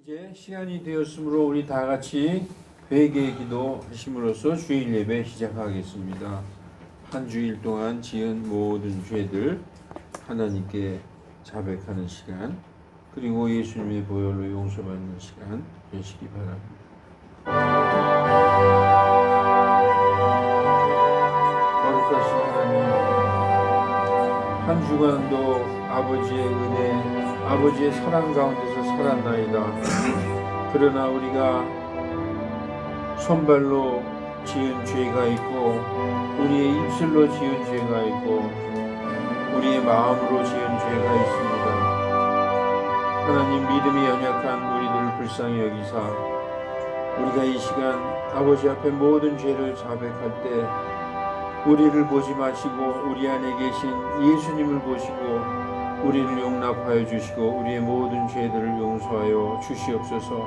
이제 시간이 되었으므로 우리 다 같이 회개 기도 하심으로써 주일 예배 시작하겠습니다. 한 주일 동안 지은 모든 죄들 하나님께 자백하는 시간, 그리고 예수님의 보혈로 용서받는 시간 되시기 바랍니다. 거룩하신 하나님, 한 주간도 아버지의 은혜, 아버지의 사랑 가운데서 살았나이다. 그러나 우리가 손발로 지은 죄가 있고, 우리의 입술로 지은 죄가 있고, 우리의 마음으로 지은 죄가 있습니다. 하나님, 믿음이 연약한 우리들을 불쌍히 여기사 우리가 이 시간 아버지 앞에 모든 죄를 자백할 때 우리를 보지 마시고 우리 안에 계신 예수님을 보시고 우리를 용납하여 주시고 우리의 모든 죄들을 용서하여 주시옵소서.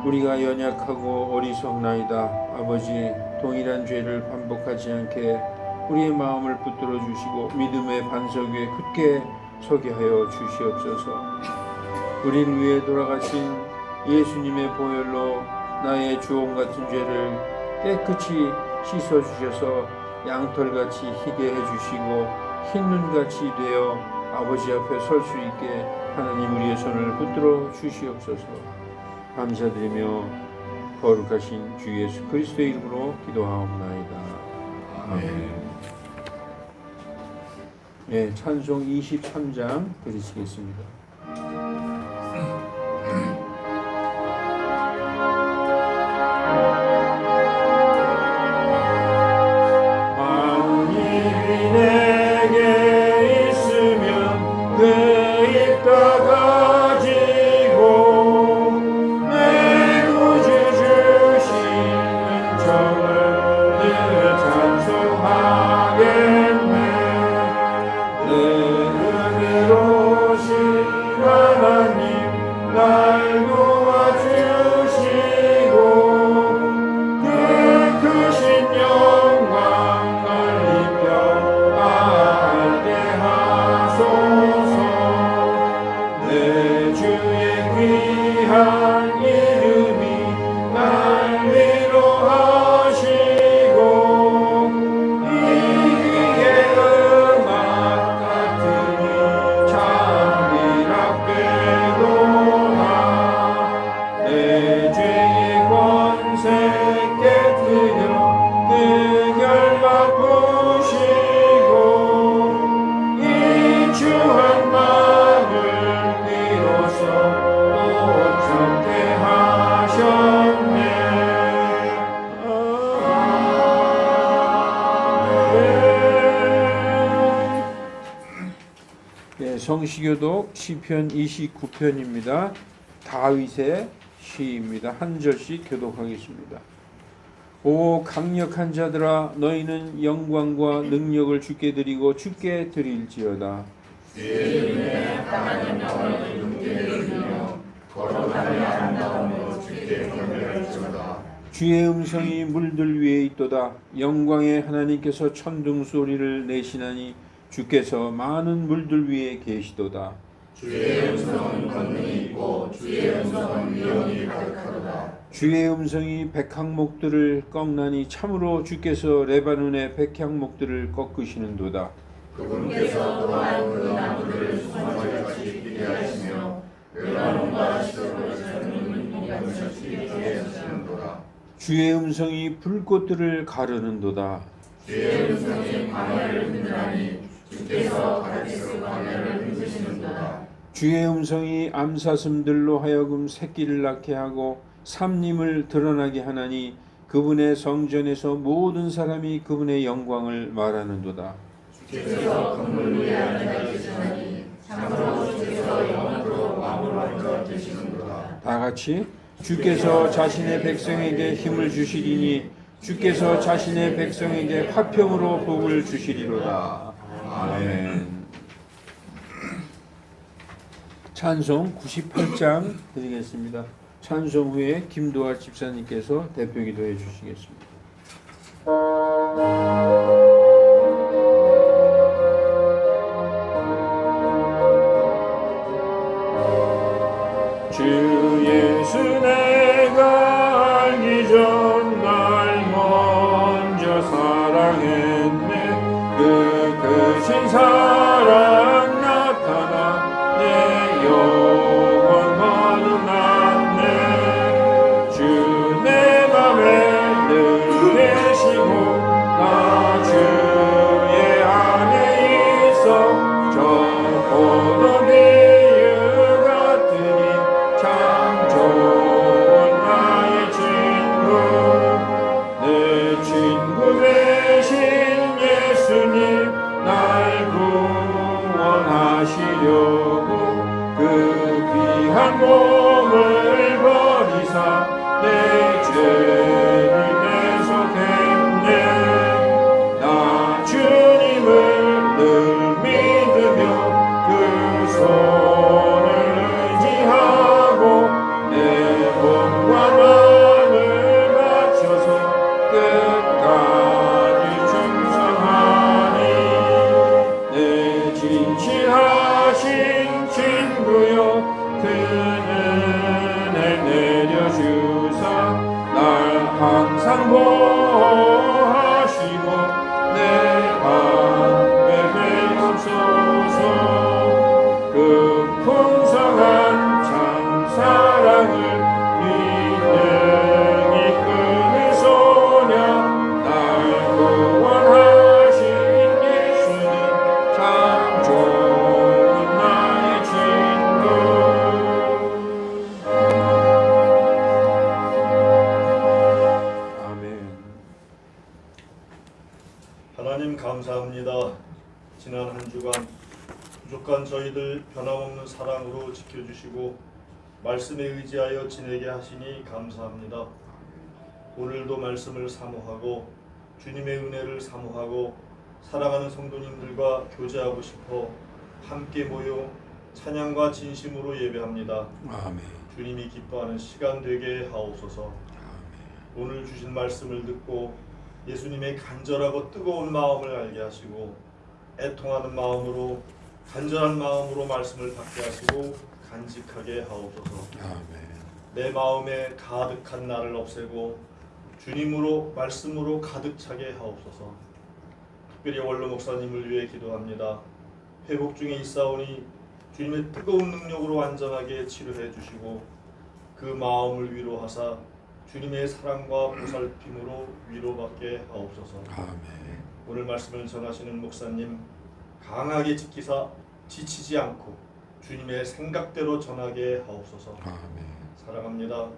우리가 연약하고 어리석나이다. 아버지, 동일한 죄를 반복하지 않게 우리의 마음을 붙들어 주시고 믿음의 반석 위에 굳게 서게 하여 주시옵소서. 우리를 위해 돌아가신 예수님의 보혈로 나의 주홍 같은 죄를 깨끗이 씻어 주셔서 양털같이 희게 해주시고 흰눈같이 되어 아버지 앞에 설 수 있게 하나님 우리의 손을 붙들어 주시옵소서. 감사드리며 거룩하신 주 예수 그리스도의 이름으로 기도하옵나이다. 아멘. 네, 찬송 23장 드리시겠습니다. 성시교독 시편 29편입니다. 다윗의 시입니다. 한 절씩 교독하겠습니다. 오 강력한 자들아, 너희는 영광과 능력을 주께 드리고 주께 드릴지어다. 주의 음성이 물들 위에 있도다. 영광의 하나님께서 천둥 소리를 내시나니 주께서 많은 물들 위에 계시도다. 주의 음성은 권능이 있고 주의 음성은 위엄이 가득하도다. 주의 음성이 백향목들을 꺾나니 참으로 주께서 레바논의 백향목들을 꺾으시는도다. 그분께서 또한 그 나무들을 수송아지같이 피게 하시며 레바논과 시도를 젊은 잎같이 피게 하시는도다. 주의 음성이 불꽃들을 가르는도다. 주의 음성이 광야를 흔드나니 주께서 가데스 광야를 흔드시는도다. 주의 음성이 암사슴들로 하여금 새끼를 낳게 하고 삼림을 드러나게 하나니 그분의 성전에서 모든 사람이 그분의 영광을 말하는도다. 주께서 건물 위에 앉아 계시나니 참으로 주께서 영원토록 왕으로 앉아 계시는도다. 다 같이 주께서 자신의 백성에게 힘을 주시리니 주께서 자신의 백성에게 화평으로 복을 주시리로다. 아멘. 찬송 98장 드리겠습니다. 찬송 후에 김도아 집사님께서 대표 기도해 주시겠습니다. 주의 예수 내가 알기 전 날 먼저 사랑했네. 그 크신 사랑 나타나 내 영혼 거듭났네. 주 내 맘에 늘 계시고 나 주의 안에 있어. 저 포도비유 같으니 참 좋은 나의 친구. 내 친구 되신 예수님 날 구원하시려고 그 귀한 몸을 버리사 내 죄를 대속했네. 나 주님을 늘 믿으며 그 손을 의지하고 내 몸과 마음을 바쳐서 끝까지 충성하니. 내 진실하신 친구여 그 은혜 내려주사 날 항상 보호하시고 내 밤에 되옵소서. 그 풍성한 참사랑을 인연이 끊을 소냐. 날 구원하신 예수님 참 좋은 나의 친구. 아멘. 하나님 감사합니다. 지난 한 주간 부족한 저희들 변함없는 사랑으로 지켜주시고 말씀에 의지하여 지내게 하시니 감사합니다. 오늘도 말씀을 사모하고 주님의 은혜를 사모하고 사랑하는 성도님들과 교제하고 싶어 함께 모여 찬양과 진심으로 예배합니다. 아멘. 주님이 기뻐하는 시간 되게 하옵소서. 오늘 주신 말씀을 듣고 예수님의 간절하고 뜨거운 마음을 알게 하시고 애통하는 마음으로 간절한 마음으로 말씀을 받게 하시고 간직하게 하옵소서. 아멘. 내 마음에 가득한 나를 없애고 주님으로 말씀으로 가득 차게 하옵소서. 특별히 원로 목사님을 위해 기도합니다. 회복 중에 있사오니 주님의 뜨거운 능력으로 완전하게 치료해 주시고 그 마음을 위로하사 주님의 사랑과 보살핌으로 위로받게 하옵소서. 아멘. 오늘 말씀을 전하시는 목사님 강하게 지키사 지치지 않고 주님의 생각대로 전하게 하옵소서. 아멘. 사랑합니다.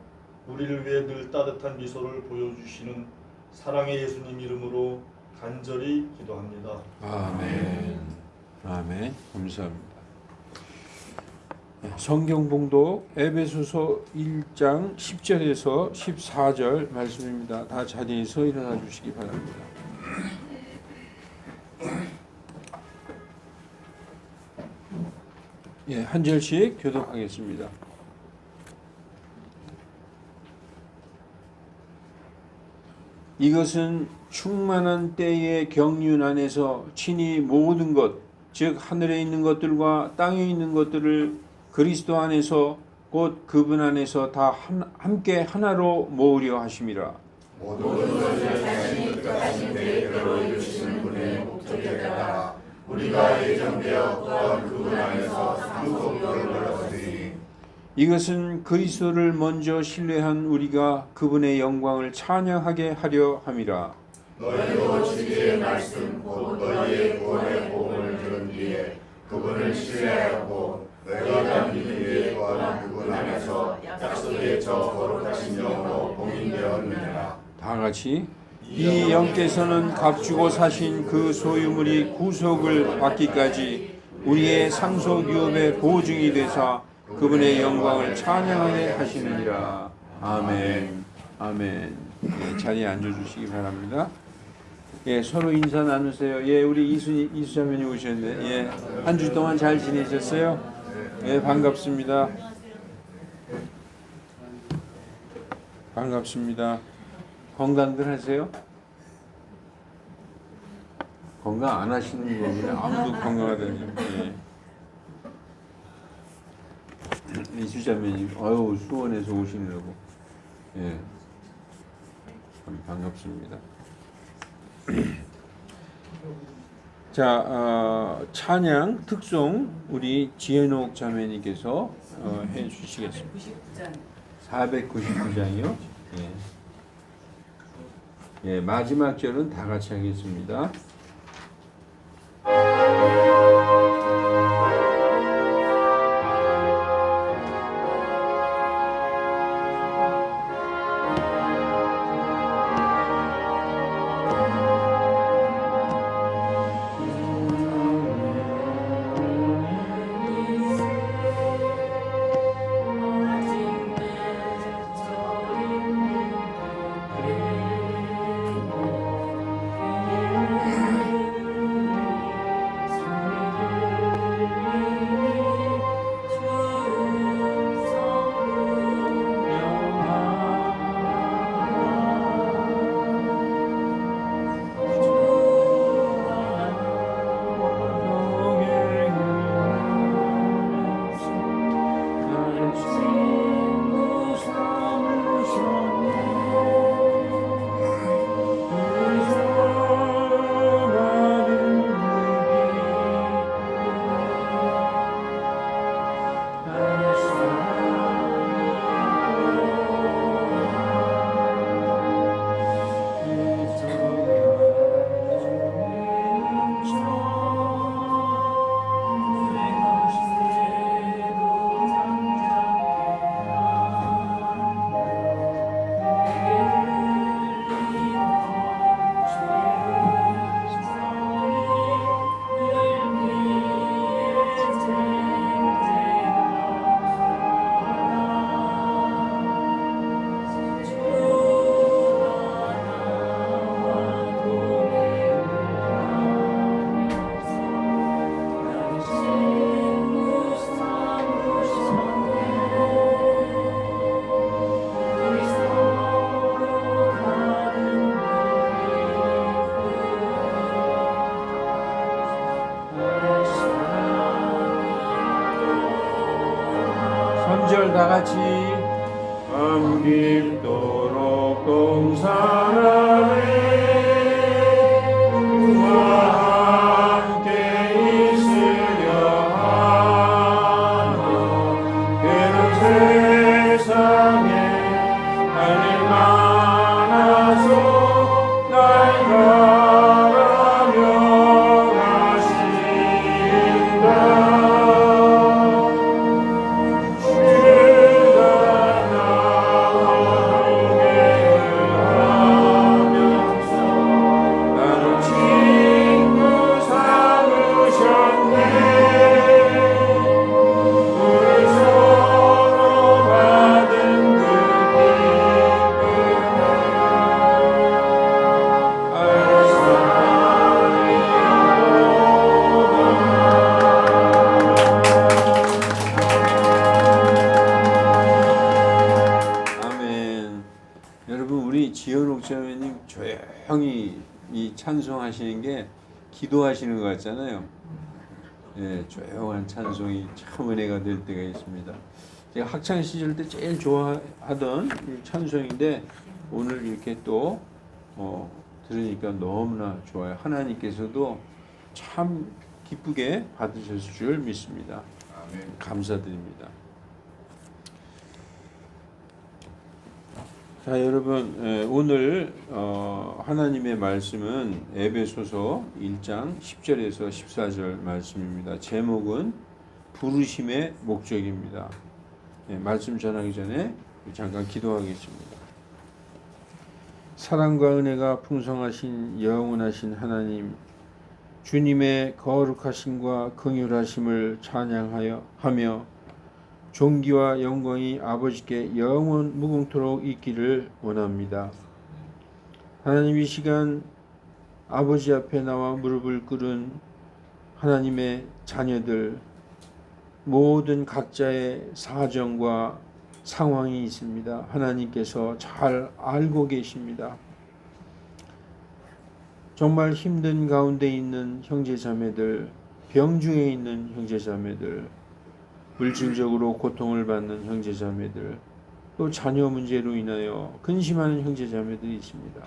우리를 위해 늘 따뜻한 미소를 보여주시는 사랑의 예수님 이름으로 간절히 기도합니다. 아멘. 아멘. 감사합니다. 성경 봉독 에베소서 1장 10절에서 14절 말씀입니다. 다 자리에서 일어나 주시기 바랍니다. 예, 한 절씩 교독하겠습니다. 이것은 충만한 때의 경륜 안에서 친히 모든 것, 즉 하늘에 있는 것들과 땅에 있는 것들을 그리스도 안에서 곧 그분 안에서 다 함께 하나로 모으려 하심이라. 모든 것을 자신이 뜻하신 계획대로 이루시는 분의 목적에 따라 우리가 예정되어 또한 그분 안에서 상속교를 얻었으니 이것은 그리스도를 먼저 신뢰한 우리가 그분의 영광을 찬양하게 하려 함이라. 너희도 주의 말씀 곧 너희의 구원의 복음을 들은 뒤에 그분을 신뢰하였고 너희가 믿는 뒤에 또한 그분 안에서 약속의 저 거룩하신 영으로 봉인되었느니라. 다 같이 이 영께서는 값주고 사신 그 소유물이 구속을 받기까지 우리의 상속 유업의 보증이 되사 그분의 영광을 찬양하게 하시느니라. 아멘. 아멘. 예, 자리에 앉아주시기 바랍니다. 예, 서로 인사 나누세요. 예, 우리 이수자매님 오셨는데, 예, 한 주 동안 잘 지내셨어요? 예, 반갑습니다. 반갑습니다. 건강들 하세요? 건강 안 하시는 거군요. 아무도 건강하다니. 예. 김수자매님, 아유 수원에서 오시느라고, 예, 참 반갑습니다. 자, 찬양 특송 우리 지혜녹 자매님께서 해주시겠습니다. 499장이요. 예, 마지막 절은 다 같이 하겠습니다. 다 같이 밤 깊도록 동산하네 그와 함께 있으려 하나 그는 세상에 할 일 많아서 날 바라며 가신다 조용히 이 찬송하시는 게 기도하시는 것 같잖아요. 예, 조용한 찬송이 참 은혜가 될 때가 있습니다. 제가 학창 시절 때 제일 좋아하던 찬송인데 오늘 이렇게 또 들으니까 너무나 좋아요. 하나님께서도 참 기쁘게 받으셨을 줄 믿습니다. 아멘. 감사드립니다. 자, 여러분, 오늘 하나님의 말씀은 에베소서 1장 10절에서 14절 말씀입니다. 제목은 부르심의 목적입니다. 말씀 전하기 전에 잠깐 기도하겠습니다. 사랑과 은혜가 풍성하신 영원하신 하나님, 주님의 거룩하심과 긍휼하심을 찬양하며 존귀와 영광이 아버지께 영원 무궁토록 있기를 원합니다. 하나님, 이 시간 아버지 앞에 나와 무릎을 꿇은 하나님의 자녀들, 모든 각자의 사정과 상황이 있습니다. 하나님께서 잘 알고 계십니다. 정말 힘든 가운데 있는 형제자매들, 병 중에 있는 형제자매들, 물질적으로 고통을 받는 형제자매들, 또 자녀 문제로 인하여 근심하는 형제자매들이 있습니다.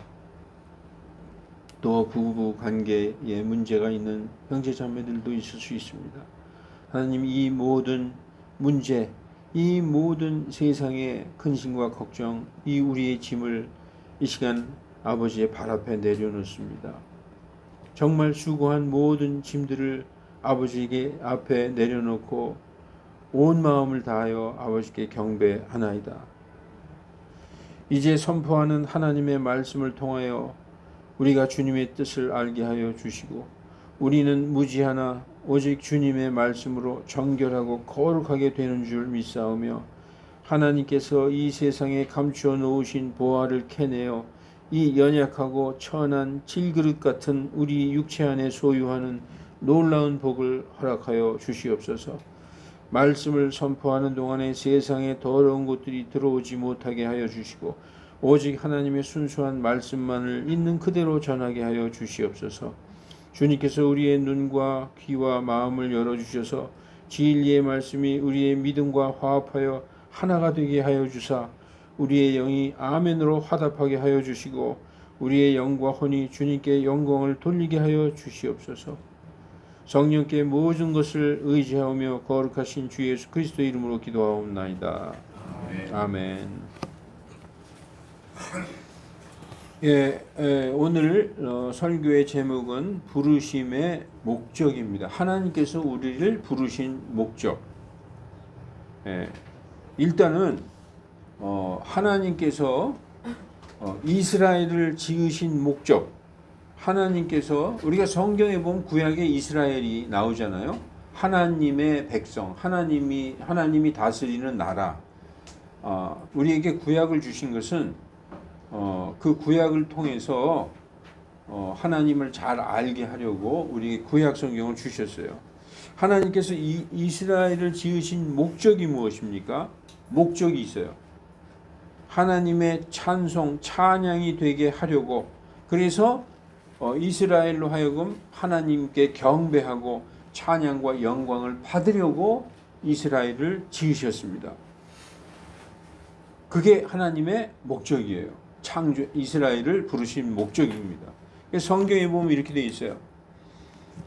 또 부부 관계에 문제가 있는 형제자매들도 있을 수 있습니다. 하나님, 이 모든 문제, 이 모든 세상의 근심과 걱정, 이 우리의 짐을 이 시간 아버지의 발 앞에 내려놓습니다. 정말 수고한 모든 짐들을 아버지에게 앞에 내려놓고 온 마음을 다하여 아버지께 경배하나이다. 이제 선포하는 하나님의 말씀을 통하여 우리가 주님의 뜻을 알게 하여 주시고, 우리는 무지하나 오직 주님의 말씀으로 정결하고 거룩하게 되는 줄 믿사오며, 하나님께서 이 세상에 감추어 놓으신 보화를 캐내어 이 연약하고 천한 질그릇 같은 우리 육체 안에 소유하는 놀라운 복을 허락하여 주시옵소서. 말씀을 선포하는 동안에 세상에 더러운 것들이 들어오지 못하게 하여 주시고, 오직 하나님의 순수한 말씀만을 있는 그대로 전하게 하여 주시옵소서. 주님께서 우리의 눈과 귀와 마음을 열어주셔서 진리의 말씀이 우리의 믿음과 화합하여 하나가 되게 하여 주사, 우리의 영이 아멘으로 화답하게 하여 주시고, 우리의 영과 혼이 주님께 영광을 돌리게 하여 주시옵소서. 성령께 모든 것을 의지하며 거룩하신 주 예수 그리스도의 이름으로 기도하옵나이다. 아멘. 오늘 설교의 제목은 부르심의 목적입니다. 하나님께서 우리를 부르신 목적. 일단은 하나님께서 이스라엘을 지으신 목적, 하나님께서, 우리가 성경에 보면 구약에 이스라엘이 나오잖아요. 하나님의 백성, 하나님이 다스리는 나라. 우리에게 구약을 주신 것은 그 구약을 통해서 하나님을 잘 알게 하려고 우리에게 구약 성경을 주셨어요. 하나님께서 이스라엘을 지으신 목적이 무엇입니까? 목적이 있어요. 하나님의 찬송, 찬양이 되게 하려고. 그래서 이스라엘로 하여금 하나님께 경배하고 찬양과 영광을 받으려고 이스라엘을 지으셨습니다. 그게 하나님의 목적이에요. 이스라엘을 부르신 목적입니다. 성경에 보면 이렇게 되어 있어요.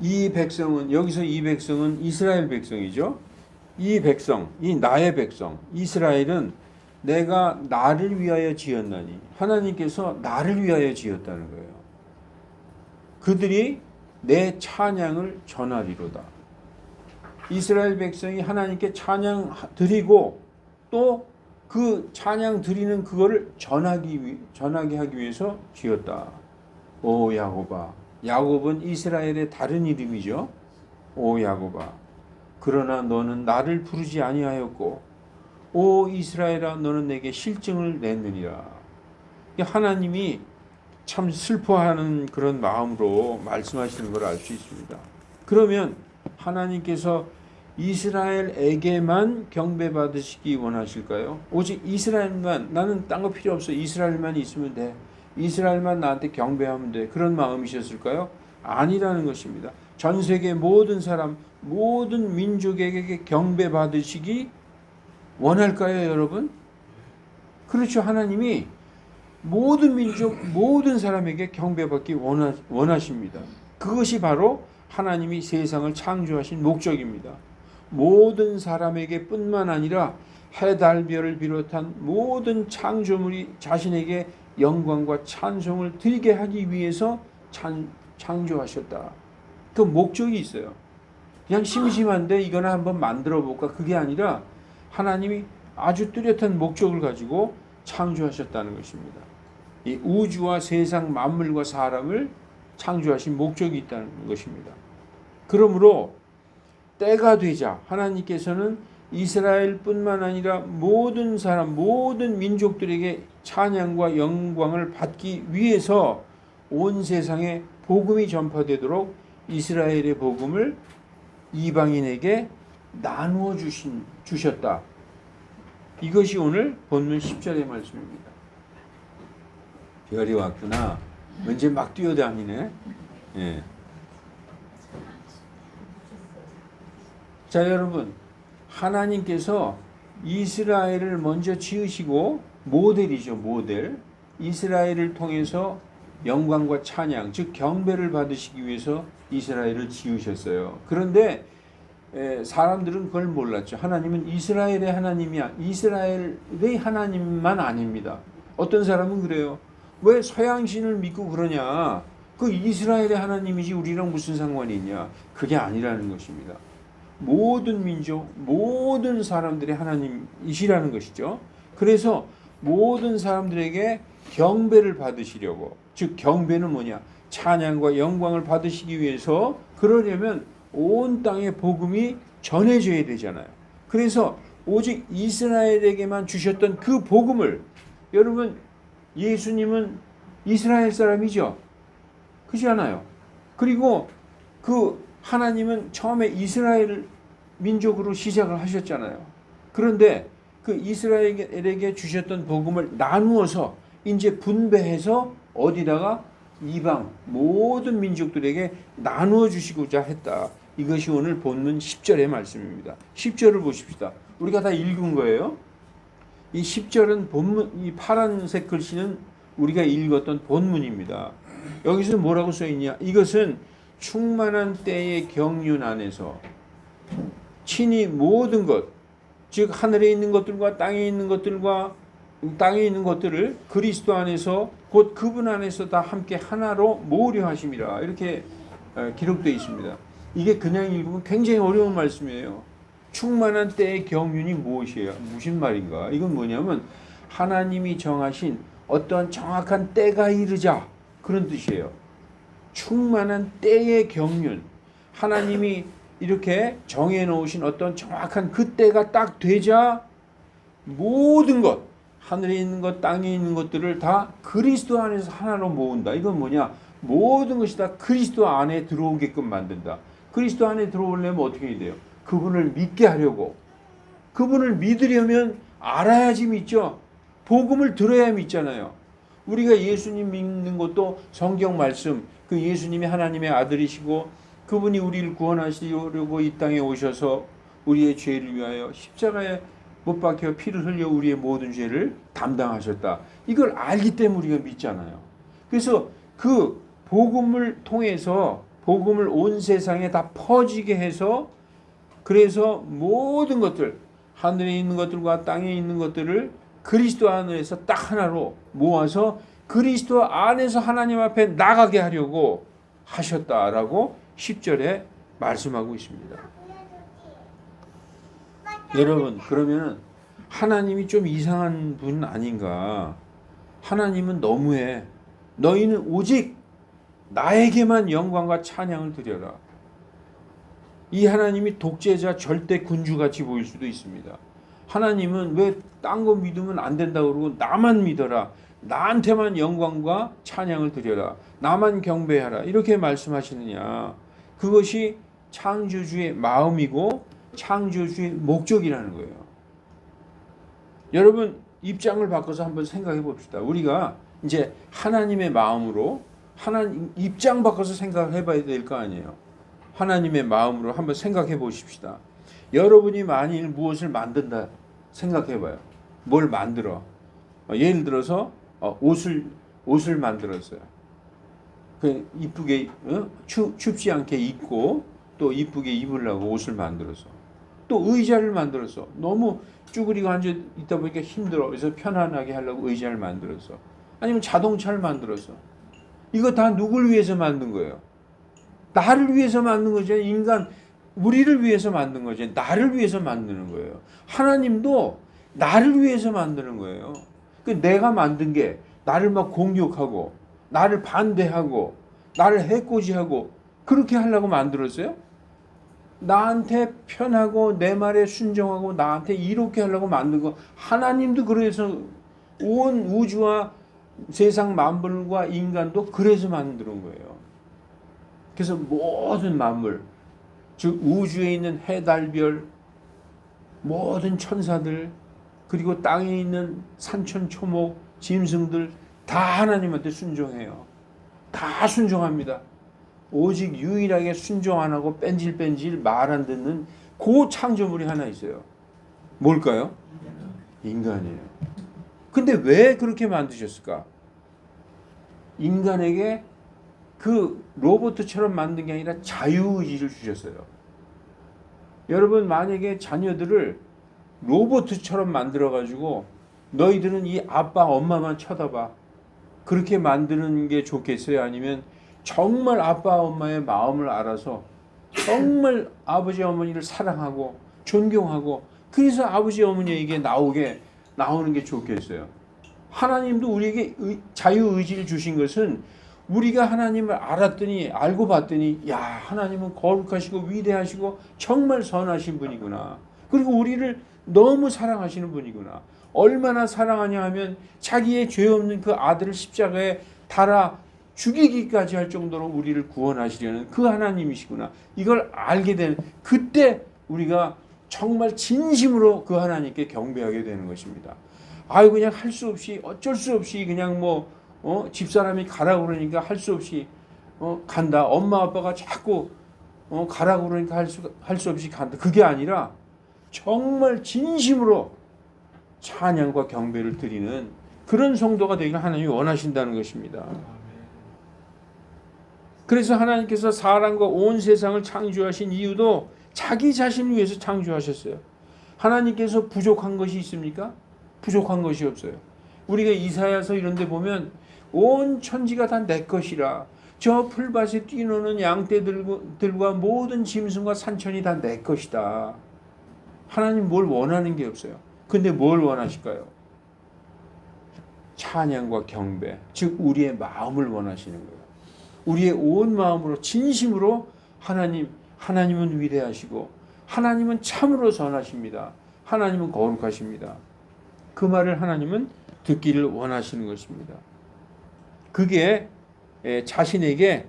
이 백성은, 여기서 이 백성은 이스라엘 백성이죠. 이 백성, 이 나의 백성, 이스라엘은 내가 나를 위하여 지었나니, 하나님께서 나를 위하여 지었다는 거예요. 그들이 내 찬양을 전하리로다. 이스라엘 백성이 하나님께 찬양 드리고, 또 그 찬양 드리는 그거를 전하게 하기 위해서 지었다. 오 야곱아. 야곱은 이스라엘의 다른 이름이죠. 오 야곱아. 그러나 너는 나를 부르지 아니하였고, 오 이스라엘아, 너는 내게 실증을 냈느니라. 하나님이 참 슬퍼하는 그런 마음으로 말씀하시는 걸 알 수 있습니다. 그러면 하나님께서 이스라엘에게만 경배받으시기 원하실까요? 오직 이스라엘만, 나는 딴 거 필요 없어, 이스라엘만 있으면 돼, 이스라엘만 나한테 경배하면 돼, 그런 마음이셨을까요? 아니라는 것입니다. 전 세계 모든 사람, 모든 민족에게 경배받으시기 원할까요, 여러분? 그렇죠. 하나님이 모든 민족, 모든 사람에게 경배받기 원하십니다. 그것이 바로 하나님이 세상을 창조하신 목적입니다. 모든 사람에게 뿐만 아니라 해, 달, 별을 비롯한 모든 창조물이 자신에게 영광과 찬송을 드리게 하기 위해서 창조하셨다. 그 목적이 있어요. 그냥 심심한데 이거나 한번 만들어 볼까, 그게 아니라 하나님이 아주 뚜렷한 목적을 가지고 창조하셨다는 것입니다. 이 우주와 세상 만물과 사람을 창조하신 목적이 있다는 것입니다. 그러므로 때가 되자 하나님께서는 이스라엘뿐만 아니라 모든 사람, 모든 민족들에게 찬양과 영광을 받기 위해서 온 세상에 복음이 전파되도록 이스라엘의 복음을 이방인에게 나누어 주셨다. 이것이 오늘 본문 10절의 말씀입니다. 별이 왔구나. 언제 막 뛰어다니네. 예. 자, 여러분, 하나님께서 이스라엘을 먼저 지으시고 모델이죠, 모델. 이스라엘을 통해서 영광과 찬양, 즉 경배를 받으시기 위해서 이스라엘을 지으셨어요. 그런데 사람들은 그걸 몰랐죠. 하나님은 이스라엘의 하나님이야. 이스라엘의 하나님만 아닙니다. 어떤 사람은 그래요. 왜 서양신을 믿고 그러냐? 그 이스라엘의 하나님이지 우리랑 무슨 상관이 있냐? 그게 아니라는 것입니다. 모든 민족, 모든 사람들의 하나님이시라는 것이죠. 그래서 모든 사람들에게 경배를 받으시려고, 즉 경배는 뭐냐? 찬양과 영광을 받으시기 위해서, 그러려면 온 땅에 복음이 전해져야 되잖아요. 그래서 오직 이스라엘에게만 주셨던 그 복음을, 여러분 예수님은 이스라엘 사람이죠. 그렇지 않아요? 그리고 그 하나님은 처음에 이스라엘 민족으로 시작을 하셨잖아요. 그런데 그 이스라엘에게 주셨던 복음을 나누어서 이제 분배해서 어디다가 이방 모든 민족들에게 나누어 주시고자 했다. 이것이 오늘 본문 10절의 말씀입니다. 10절을 보십시다. 우리가 다 읽은 거예요. 이 10절은 본문, 이 파란색 글씨는 우리가 읽었던 본문입니다. 여기서 뭐라고 써 있냐? 이것은 충만한 때의 경륜 안에서 친히 모든 것, 즉 하늘에 있는 것들과 땅에 있는 것들을 그리스도 안에서 곧 그분 안에서 다 함께 하나로 모으려 하심이라, 이렇게 기록되어 있습니다. 이게 그냥 읽으면 굉장히 어려운 말씀이에요. 충만한 때의 경륜이 무엇이에요? 무슨 말인가? 이건 뭐냐면 하나님이 정하신 어떠한 정확한 때가 이르자, 그런 뜻이에요. 충만한 때의 경륜, 하나님이 이렇게 정해놓으신 어떤 정확한 그 때가 딱 되자 모든 것, 하늘에 있는 것, 땅에 있는 것들을 다 그리스도 안에서 하나로 모은다. 이건 뭐냐? 모든 것이 다 그리스도 안에 들어오게끔 만든다. 그리스도 안에 들어오려면 어떻게 해야 돼요? 그분을 믿게 하려고. 그분을 믿으려면 알아야지 믿죠. 복음을 들어야 믿잖아요. 우리가 예수님 믿는 것도 성경 말씀, 그 예수님이 하나님의 아들이시고 그분이 우리를 구원하시려고 이 땅에 오셔서 우리의 죄를 위하여 십자가에 못 박혀 피를 흘려 우리의 모든 죄를 담당하셨다. 이걸 알기 때문에 우리가 믿잖아요. 그래서 그 복음을 통해서 복음을 온 세상에 다 퍼지게 해서, 그래서 모든 것들, 하늘에 있는 것들과 땅에 있는 것들을 그리스도 안에서 딱 하나로 모아서 그리스도 안에서 하나님 앞에 나가게 하려고 하셨다라고 10절에 말씀하고 있습니다. 여러분, 그러면 하나님이 좀 이상한 분 아닌가? 하나님은 너무해. 너희는 오직 나에게만 영광과 찬양을 드려라. 이 하나님이 독재자 절대 군주같이 보일 수도 있습니다. 하나님은 왜 딴 거 믿으면 안 된다고 그러고 나만 믿어라. 나한테만 영광과 찬양을 드려라. 나만 경배하라. 이렇게 말씀하시느냐. 그것이 창조주의 마음이고 창조주의 목적이라는 거예요. 여러분, 입장을 바꿔서 한번 생각해 봅시다. 우리가 이제 하나님의 마음으로, 하나님 입장 바꿔서 생각해 봐야 될 거 아니에요. 하나님의 마음으로 한번 생각해 보십시다. 여러분이 만일 무엇을 만든다 생각해 봐요. 뭘 만들어? 예를 들어서 옷을 만들었어요. 그 이쁘게 춥지 않게 입고 또 이쁘게 입으려고 옷을 만들어서, 또 의자를 만들어서 너무 쭈그리고 앉아 있다 보니까 힘들어. 그래서 편안하게 하려고 의자를 만들어서, 아니면 자동차를 만들어서, 이거 다 누굴 위해서 만든 거예요? 나를 위해서 만든 거죠. 인간, 우리를 위해서 만든 거죠. 나를 위해서 만드는 거예요. 하나님도 나를 위해서 만드는 거예요. 그 내가 만든 게 나를 막 공격하고 나를 반대하고 나를 해코지하고 그렇게 하려고 만들었어요? 나한테 편하고 내 말에 순종하고 나한테 이롭게 하려고 만든 거. 하나님도 그래서 온 우주와 세상 만물과 인간도 그래서 만드는 거예요. 그래서 모든 만물, 즉 우주에 있는 해, 달, 별, 모든 천사들, 그리고 땅에 있는 산천, 초목, 짐승들 다 하나님한테 순종해요. 다 순종합니다. 오직 유일하게 순종 안 하고 뺀질뺀질 말 안 듣는 그 창조물이 하나 있어요. 뭘까요? 인간이에요. 근데 왜 그렇게 만드셨을까? 인간에게 그 로봇처럼 만든 게 아니라 자유의지를 주셨어요. 여러분, 만약에 자녀들을 로봇처럼 만들어가지고 너희들은 이 아빠 엄마만 쳐다봐, 그렇게 만드는 게 좋겠어요? 아니면 정말 아빠 엄마의 마음을 알아서 정말 아버지 어머니를 사랑하고 존경하고 그래서 아버지 어머니에게 나오는 게 좋겠어요? 하나님도 우리에게 자유의지를 주신 것은 우리가 하나님을 알고 봤더니 야, 하나님은 거룩하시고 위대하시고 정말 선하신 분이구나. 그리고 우리를 너무 사랑하시는 분이구나. 얼마나 사랑하냐 하면 자기의 죄 없는 그 아들을 십자가에 달아 죽이기까지 할 정도로 우리를 구원하시려는 그 하나님이시구나. 이걸 알게 되는 그때 우리가 정말 진심으로 그 하나님께 경배하게 되는 것입니다. 아유, 그냥 할 수 없이 어쩔 수 없이 그냥 집사람이 가라고 그러니까 할 수 없이 간다. 엄마 아빠가 자꾸 가라고 그러니까 할 수 없이 간다. 그게 아니라 정말 진심으로 찬양과 경배를 드리는 그런 성도가 되기를 하나님이 원하신다는 것입니다. 그래서 하나님께서 사람과 온 세상을 창조하신 이유도 자기 자신을 위해서 창조하셨어요. 하나님께서 부족한 것이 있습니까? 부족한 것이 없어요. 우리가 이사야서 이런 데 보면 온 천지가 다 내 것이라, 저 풀밭에 뛰노는 양떼들과 모든 짐승과 산천이 다 내 것이다. 하나님 뭘 원하는 게 없어요. 근데 뭘 원하실까요? 찬양과 경배, 즉 우리의 마음을 원하시는 거예요. 우리의 온 마음으로 진심으로 하나님은 위대하시고 하나님은 참으로 선하십니다. 하나님은 거룩하십니다. 그 말을 하나님은 듣기를 원하시는 것입니다. 그게 자신에게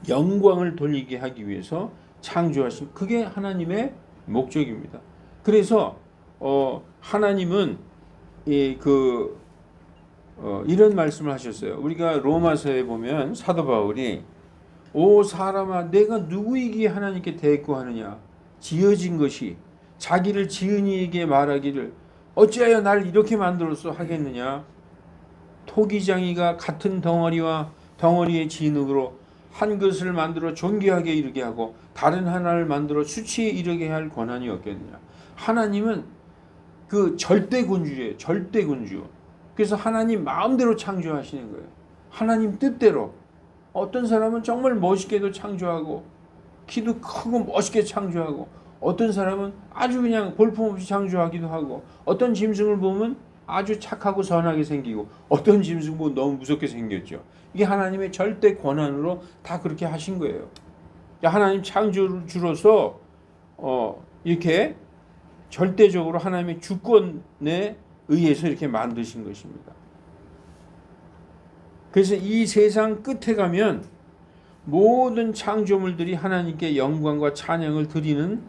영광을 돌리게 하기 위해서 창조하신, 그게 하나님의 목적입니다. 그래서 하나님은 이런 말씀을 하셨어요. 우리가 로마서에 보면 사도 바울이 오 사람아, 내가 누구이기에 하나님께 대꾸하느냐? 지어진 것이 자기를 지은 이에게 말하기를 어찌하여 나를 이렇게 만들었소 하겠느냐? 토기장이가 같은 덩어리의 진흙으로 한 것을 만들어 존귀하게 이르게 하고 다른 하나를 만들어 수치에 이르게 할 권한이 없겠느냐? 하나님은 그 절대군주예요. 절대군주. 그래서 하나님 마음대로 창조하시는 거예요. 하나님 뜻대로. 어떤 사람은 정말 멋있게도 창조하고 키도 크고 멋있게 창조하고, 어떤 사람은 아주 그냥 볼품없이 창조하기도 하고, 어떤 짐승을 보면 아주 착하고 선하게 생기고, 어떤 짐승 보면 너무 무섭게 생겼죠. 이게 하나님의 절대 권한으로 다 그렇게 하신 거예요. 하나님 창조주로서 이렇게 절대적으로 하나님의 주권에 의해서 이렇게 만드신 것입니다. 그래서 이 세상 끝에 가면 모든 창조물들이 하나님께 영광과 찬양을 드리는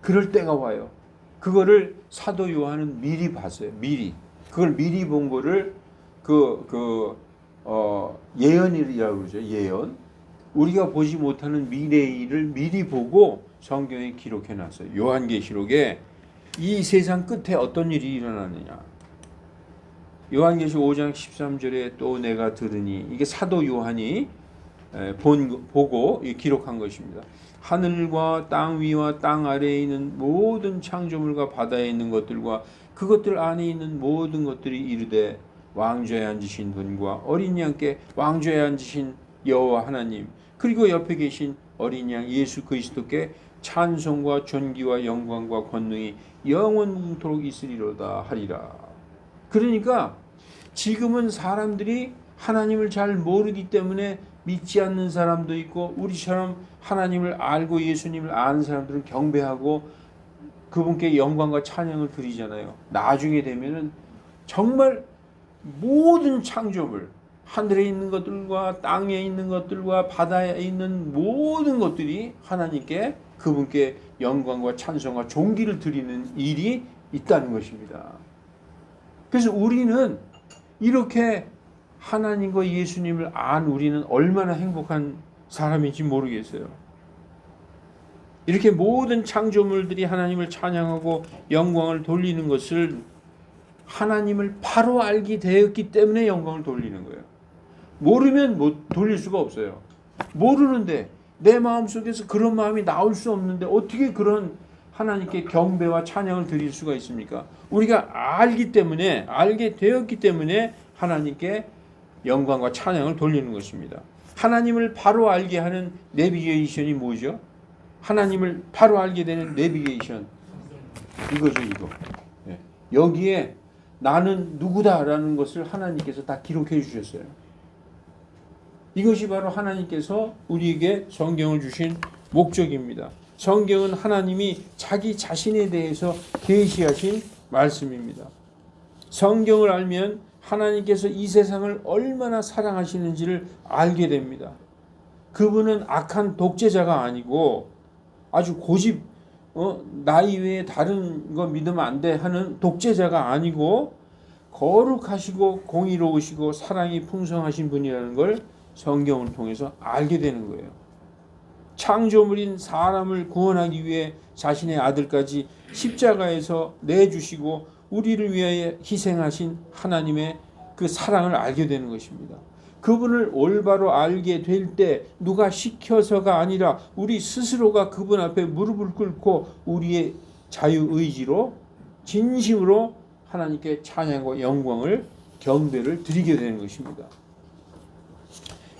그럴 때가 와요. 그거를 사도 요한은 미리 봤어요. 그걸 미리 본 거를 예언이라고 그러죠. 예언. 우리가 보지 못하는 미래의 일을 미리 보고 성경에 기록해 놨어요. 요한계시록에 이 세상 끝에 어떤 일이 일어나느냐. 요한계시록 5장 13절에 또 내가 들으니, 이게 사도 요한이 보고 기록한 것입니다. 하늘과 땅 위와 땅 아래에 있는 모든 창조물과 바다에 있는 것들과 그것들 안에 있는 모든 것들이 이르되 왕좌에 앉으신 분과 어린 양께 왕좌에 앉으신 여호와 하나님, 그리고 옆에 계신 어린 양 예수 그리스도께 찬송과 존귀와 영광과 권능이 영원토록 있으리로다 하리라. 그러니까 지금은 사람들이 하나님을 잘 모르기 때문에 믿지 않는 사람도 있고, 우리처럼 하나님을 알고 예수님을 아는 사람들은 경배하고 그분께 영광과 찬양을 드리잖아요. 나중에 되면은 정말 모든 창조물, 하늘에 있는 것들과 땅에 있는 것들과 바다에 있는 모든 것들이 하나님께, 그분께 영광과 찬송과 존귀를 드리는 일이 있다는 것입니다. 그래서 우리는 이렇게 하나님과 예수님을 안 우리는 얼마나 행복한 사람인지 모르겠어요. 이렇게 모든 창조물들이 하나님을 찬양하고 영광을 돌리는 것을 하나님을 바로 알게 되었기 때문에 영광을 돌리는 거예요. 모르면 못 돌릴 수가 없어요. 모르는데 내 마음속에서 그런 마음이 나올 수 없는데 어떻게 그런 하나님께 경배와 찬양을 드릴 수가 있습니까? 우리가 알기 때문에, 알게 되었기 때문에 하나님께 영광과 찬양을 돌리는 것입니다. 하나님을 바로 알게 하는 내비게이션이 뭐죠? 하나님을 바로 알게 되는 내비게이션, 이거죠, 이거. 여기에 나는 누구다라는 것을 하나님께서 다 기록해 주셨어요. 이것이 바로 하나님께서 우리에게 성경을 주신 목적입니다. 성경은 하나님이 자기 자신에 대해서 계시하신 말씀입니다. 성경을 알면 하나님께서 이 세상을 얼마나 사랑하시는지를 알게 됩니다. 그분은 악한 독재자가 아니고 아주 고집, 나이 외에 다른 거 믿으면 안 돼 하는 독재자가 아니고 거룩하시고 공의로우시고 사랑이 풍성하신 분이라는 걸 성경을 통해서 알게 되는 거예요. 창조물인 사람을 구원하기 위해 자신의 아들까지 십자가에서 내주시고 우리를 위하여 희생하신 하나님의 그 사랑을 알게 되는 것입니다. 그분을 올바로 알게 될 때 누가 시켜서가 아니라 우리 스스로가 그분 앞에 무릎을 꿇고 우리의 자유의지로 진심으로 하나님께 찬양과 영광을 경배를 드리게 되는 것입니다.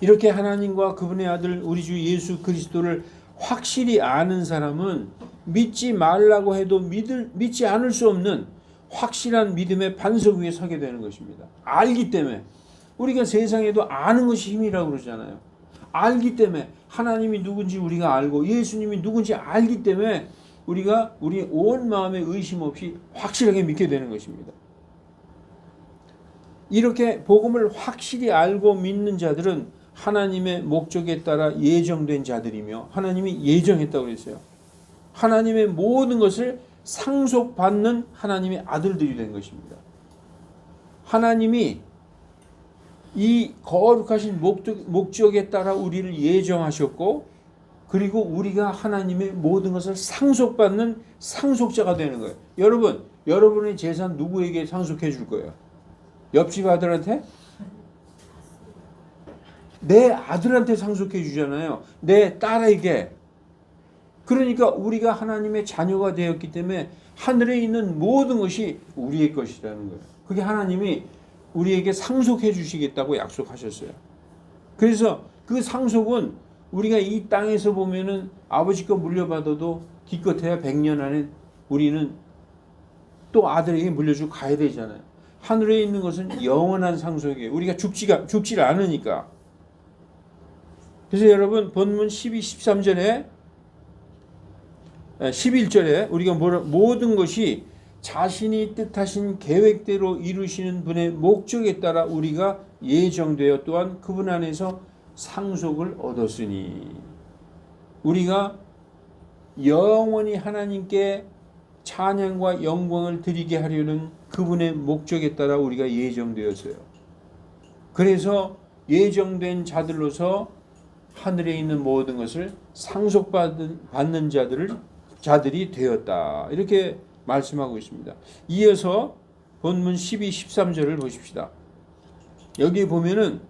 이렇게 하나님과 그분의 아들 우리 주 예수 그리스도를 확실히 아는 사람은 믿지 말라고 해도 믿지 않을 수 없는 확실한 믿음의 반석 위에 서게 되는 것입니다. 알기 때문에. 우리가 세상에도 아는 것이 힘이라고 그러잖아요. 알기 때문에 하나님이 누군지 우리가 알고 예수님이 누군지 알기 때문에 우리가 우리 온 마음에 의심 없이 확실하게 믿게 되는 것입니다. 이렇게 복음을 확실히 알고 믿는 자들은 하나님의 목적에 따라 예정된 자들이며 하나님이 예정했다고 그랬어요. 하나님의 모든 것을 상속받는 하나님의 아들들이 된 것입니다. 하나님이 이 거룩하신 목적에 따라 우리를 예정하셨고 그리고 우리가 하나님의 모든 것을 상속받는 상속자가 되는 거예요. 여러분, 여러분의 재산 누구에게 상속해 줄 거예요? 옆집 아들한테? 내 아들한테 상속해 주잖아요. 내 딸에게. 그러니까 우리가 하나님의 자녀가 되었기 때문에 하늘에 있는 모든 것이 우리의 것이라는 거예요. 그게 하나님이 우리에게 상속해 주시겠다고 약속하셨어요. 그래서 그 상속은 우리가 이 땅에서 보면은 아버지 거 물려받아도 기껏해야 100년 안에 우리는 또 아들에게 물려주고 가야 되잖아요. 하늘에 있는 것은 영원한 상속이에요. 우리가 죽지를 않으니까. 그래서 여러분 본문 12, 13절에 11절에 우리가 모든 것이 자신이 뜻하신 계획대로 이루시는 분의 목적에 따라 우리가 예정되어 또한 그분 안에서 상속을 얻었으니 우리가 영원히 하나님께 찬양과 영광을 드리게 하려는 그분의 목적에 따라 우리가 예정되었어요. 그래서 예정된 자들로서 하늘에 있는 모든 것을 상속받는 자들이 되었다. 이렇게 말씀하고 있습니다. 이어서 본문 12, 13절을 보십시다. 여기 보면은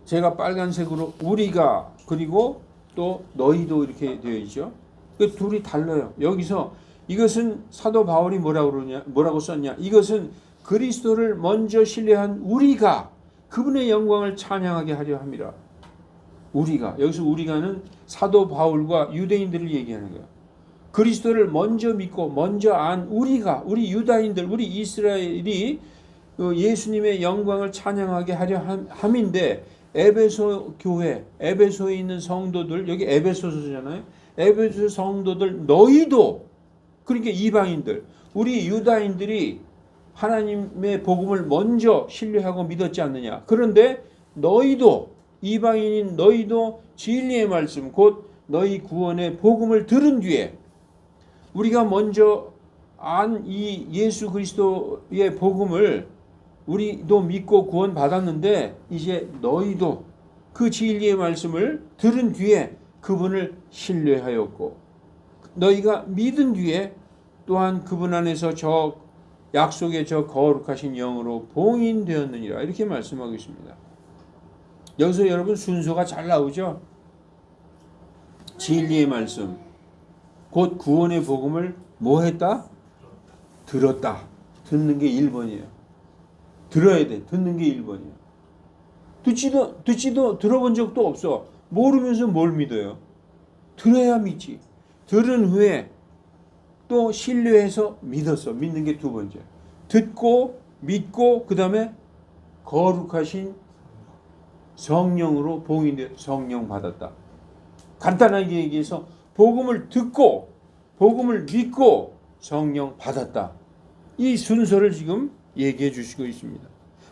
제가 빨간색으로 우리가 그리고 또 너희도 이렇게 되어 있죠. 그 둘이 달라요. 여기서 이것은 사도 바울이 뭐라고 썼냐? 이것은 그리스도를 먼저 신뢰한 우리가 그분의 영광을 찬양하게 하려 함이라. 우리가 여기서 우리가는 사도 바울과 유대인들을 얘기하는 거예요. 그리스도를 먼저 믿고 먼저 안 우리가 우리 유다인들 우리 이스라엘이 예수님의 영광을 찬양하게 하려 함인데 에베소 교회 에베소에 있는 성도들 여기 에베소서잖아요. 에베소 성도들 너희도 그러니까 이방인들 우리 유다인들이 하나님의 복음을 먼저 신뢰하고 믿었지 않느냐. 그런데 너희도 이방인인 너희도 진리의 말씀 곧 너희 구원의 복음을 들은 뒤에 우리가 먼저 안 이 예수 그리스도의 복음을 우리도 믿고 구원 받았는데 이제 너희도 그 진리의 말씀을 들은 뒤에 그분을 신뢰하였고 너희가 믿은 뒤에 또한 그분 안에서 저 약속의 저 거룩하신 영으로 봉인되었느니라. 이렇게 말씀하고 있습니다. 여기서 여러분 순서가 잘 나오죠? 진리의 말씀, 곧 구원의 복음을 뭐 했다? 들었다. 듣는 게 1번이에요. 들어야 돼. 듣는 게 1번이에요. 듣지도 들어본 적도 없어. 모르면서 뭘 믿어요? 들어야 믿지. 들은 후에 또 신뢰해서 믿었어. 믿는 게 2번째. 듣고 믿고 그 다음에 거룩하신 성령으로 봉인돼 성령 받았다. 간단하게 얘기해서 복음을 듣고 복음을 믿고 성령 받았다. 이 순서를 지금 얘기해 주시고 있습니다.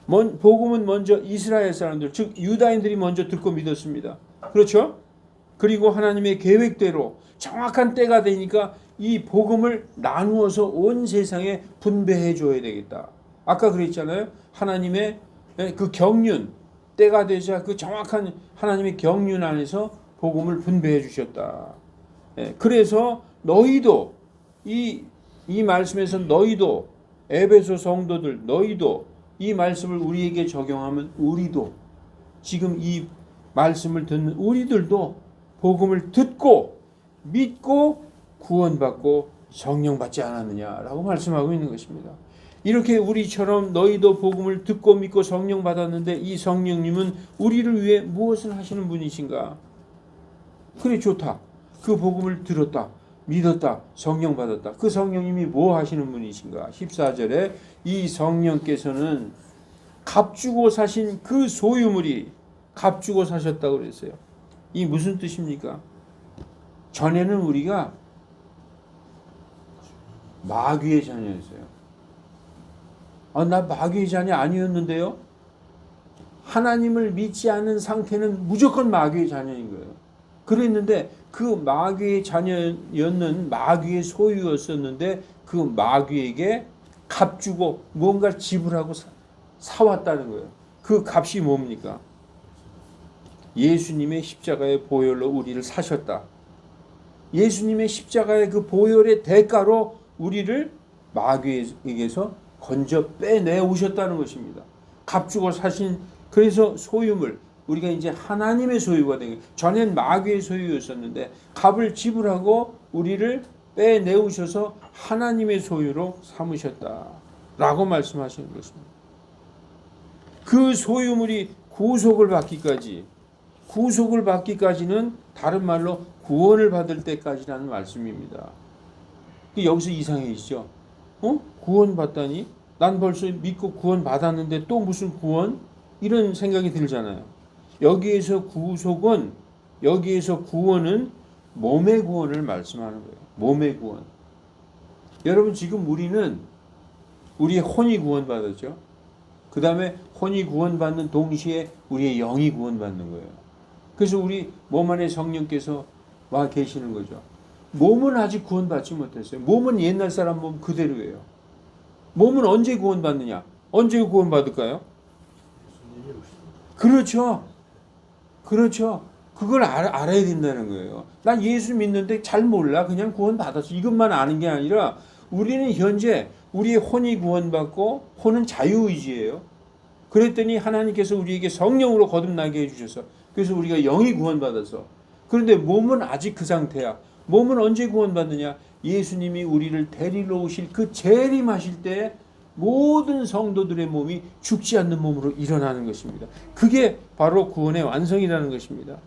복음은 먼저 이스라엘 사람들, 즉 유다인들이 먼저 듣고 믿었습니다. 그렇죠? 그리고 하나님의 계획대로 정확한 때가 되니까 이 복음을 나누어서 온 세상에 분배해 줘야 되겠다. 아까 그랬잖아요. 하나님의 그 경륜, 때가 되자 그 정확한 하나님의 경륜 안에서 복음을 분배해 주셨다. 그래서 너희도 이 말씀에서 너희도 에베소 성도들 너희도 이 말씀을 우리에게 적용하면 우리도 지금 이 말씀을 듣는 우리들도 복음을 듣고 믿고 구원받고 성령 받지 않았느냐라고 말씀하고 있는 것입니다. 이렇게 우리처럼 너희도 복음을 듣고 믿고 성령 받았는데 이 성령님은 우리를 위해 무엇을 하시는 분이신가? 그래 좋다. 그 복음을 들었다. 믿었다. 성령 받았다. 그 성령님이 뭐 하시는 분이신가? 14절에 이 성령께서는 값주고 사신 그 소유물이 값주고 사셨다고 그랬어요. 이 무슨 뜻입니까? 전에는 우리가 마귀의 자녀였어요. 나 마귀의 자녀 아니었는데요. 하나님을 믿지 않은 상태는 무조건 마귀의 자녀인 거예요. 그랬는데 그 마귀의 자녀였는 마귀의 소유였었는데 그 마귀에게 값주고 뭔가 지불하고 사왔다는 거예요. 그 값이 뭡니까? 예수님의 십자가의 보혈로 우리를 사셨다. 예수님의 십자가의 그 보혈의 대가로 우리를 마귀에게서 건져 빼내 오셨다는 것입니다. 값주고 사신 그래서 소유물 우리가 이제 하나님의 소유가 되는 전엔 마귀의 소유였었는데 값을 지불하고 우리를 빼내오셔서 하나님의 소유로 삼으셨다라고 말씀하시는 것입니다. 그 소유물이 구속을 받기까지는 다른 말로 구원을 받을 때까지라는 말씀입니다. 여기서 이상해지죠. 구원 받다니 난 벌써 믿고 구원 받았는데 또 무슨 구원? 이런 생각이 들잖아요. 여기에서 구원은 몸의 구원을 말씀하는 거예요. 몸의 구원. 여러분 지금 우리는 우리의 혼이 구원받았죠. 그 다음에 혼이 구원받는 동시에 우리의 영이 구원받는 거예요. 그래서 우리 몸 안에 성령께서 와 계시는 거죠. 몸은 아직 구원받지 못했어요. 몸은 옛날 사람 몸 그대로예요. 몸은 언제 구원받느냐? 언제 구원받을까요? 그렇죠. 그걸 알아야 된다는 거예요. 난 예수 믿는데 잘 몰라. 그냥 구원받았어. 이것만 아는 게 아니라 우리는 현재 우리의 혼이 구원받고 혼은 자유의지예요. 그랬더니 하나님께서 우리에게 성령으로 거듭나게 해주셔서 그래서 우리가 영이 구원받아서 그런데 몸은 아직 그 상태야. 몸은 언제 구원받느냐? 예수님이 우리를 데리러 오실 그 재림하실 때 모든 성도들의 몸이 죽지 않는 몸으로 일어나는 것입니다. 그게 바로 구원의 완성이라는 것입니다.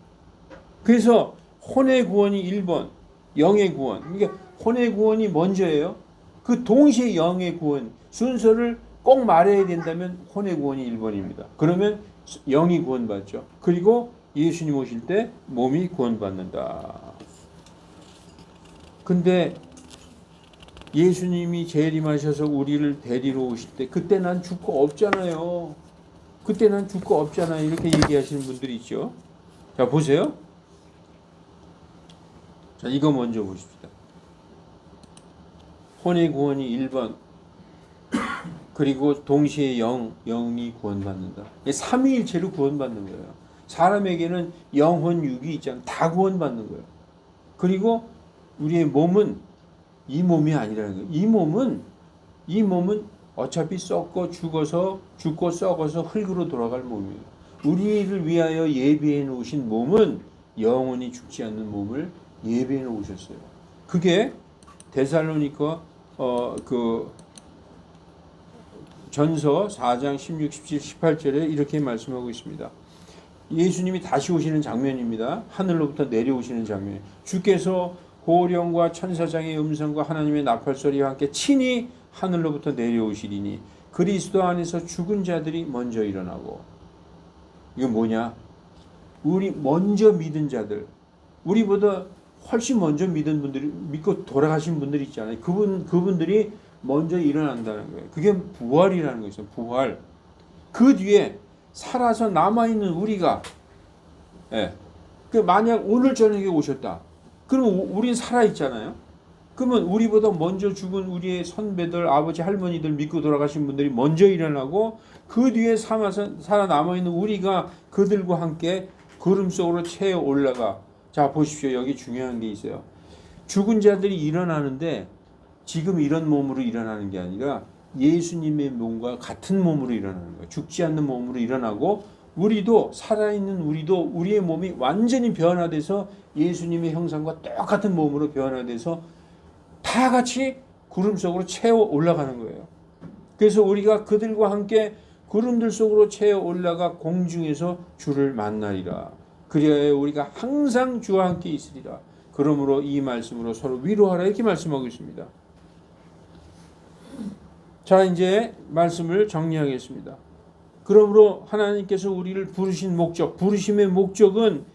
그래서 혼의 구원이 1번, 영의 구원. 그러니까 혼의 구원이 먼저예요. 그 동시에 영의 구원 순서를 꼭 말해야 된다면 혼의 구원이 1번입니다. 그러면 영이 구원받죠. 그리고 예수님 오실 때 몸이 구원받는다. 근데 예수님이 재림하셔서 우리를 데리러 오실 때 그때 난 죽고 없잖아요. 이렇게 얘기하시는 분들이 있죠. 자 보세요. 자 이거 먼저 보십시다. 혼의 구원이 1번 그리고 동시에 영이 구원받는다. 삼위일체로 구원받는 거예요. 사람에게는 영혼 육이 있잖아요. 다 구원받는 거예요. 그리고 우리의 몸은 이 몸이 아니라는 거예요. 이 몸은 어차피 죽고 썩어서 흙으로 돌아갈 몸이에요. 우리를 위하여 예비해 놓으신 몸은 영원히 죽지 않는 몸을 예비해 놓으셨어요. 그게 데살로니가 전서 4장 16, 17, 18절에 이렇게 말씀하고 있습니다. 예수님이 다시 오시는 장면입니다. 하늘로부터 내려오시는 장면. 주께서 호령과 천사장의 음성과 하나님의 나팔소리와 함께 친히 하늘로부터 내려오시리니 그리스도 안에서 죽은 자들이 먼저 일어나고. 이거 뭐냐? 우리 먼저 믿은 자들, 우리보다 훨씬 먼저 믿고 돌아가신 분들이 있잖아요. 그분들이 먼저 일어난다는 거예요. 그게 부활이라는 거죠. 부활. 그 뒤에 살아서 남아있는 우리가, 만약 오늘 저녁에 오셨다. 그럼 우린 살아있잖아요. 그러면 우리보다 먼저 죽은 우리의 선배들, 아버지, 할머니들 믿고 돌아가신 분들이 먼저 일어나고 그 뒤에 살아남아있는 우리가 그들과 함께 구름 속으로 채어 올라가. 자, 보십시오. 여기 중요한 게 있어요. 죽은 자들이 일어나는데 지금 이런 몸으로 일어나는 게 아니라 예수님의 몸과 같은 몸으로 일어나는 거예요. 죽지 않는 몸으로 일어나고 우리도 살아있는 우리의 몸이 완전히 변화돼서 예수님의 형상과 똑같은 몸으로 변화돼서 다 같이 구름 속으로 채워 올라가는 거예요. 그래서 우리가 그들과 함께 구름들 속으로 채워 올라가 공중에서 주를 만나리라. 그리하여 우리가 항상 주와 함께 있으리라. 그러므로 이 말씀으로 서로 위로하라 이렇게 말씀하고 있습니다. 자, 이제 말씀을 정리하겠습니다. 그러므로 하나님께서 우리를 부르심의 목적은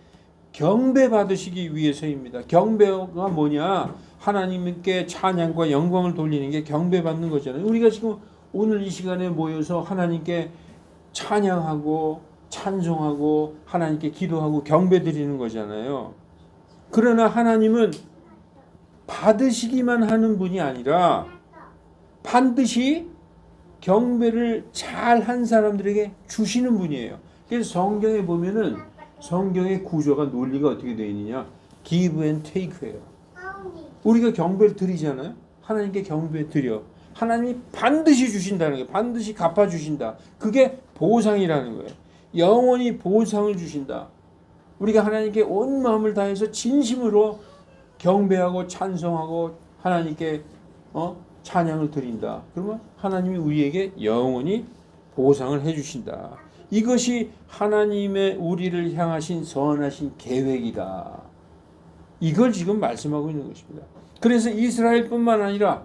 경배 받으시기 위해서입니다. 경배가 뭐냐? 하나님께 찬양과 영광을 돌리는 게 경배 받는 거잖아요. 우리가 지금 오늘 이 시간에 모여서 하나님께 찬양하고 찬송하고 하나님께 기도하고 경배 드리는 거잖아요. 그러나 하나님은 받으시기만 하는 분이 아니라 반드시 경배를 잘한 사람들에게 주시는 분이에요. 그래서 성경에 보면은 성경의 구조가 논리가 어떻게 되어 있느냐? give and take예요. 우리가 경배를 드리잖아요. 하나님께 경배 드려. 하나님이 반드시 주신다는 거예요. 반드시 갚아주신다. 그게 보상이라는 거예요. 영원히 보상을 주신다. 우리가 하나님께 온 마음을 다해서 진심으로 경배하고 찬송하고 하나님께 찬양을 드린다. 그러면 하나님이 우리에게 영원히 보상을 해주신다. 이것이 하나님의 우리를 향하신 선하신 계획이다. 이걸 지금 말씀하고 있는 것입니다. 그래서 이스라엘뿐만 아니라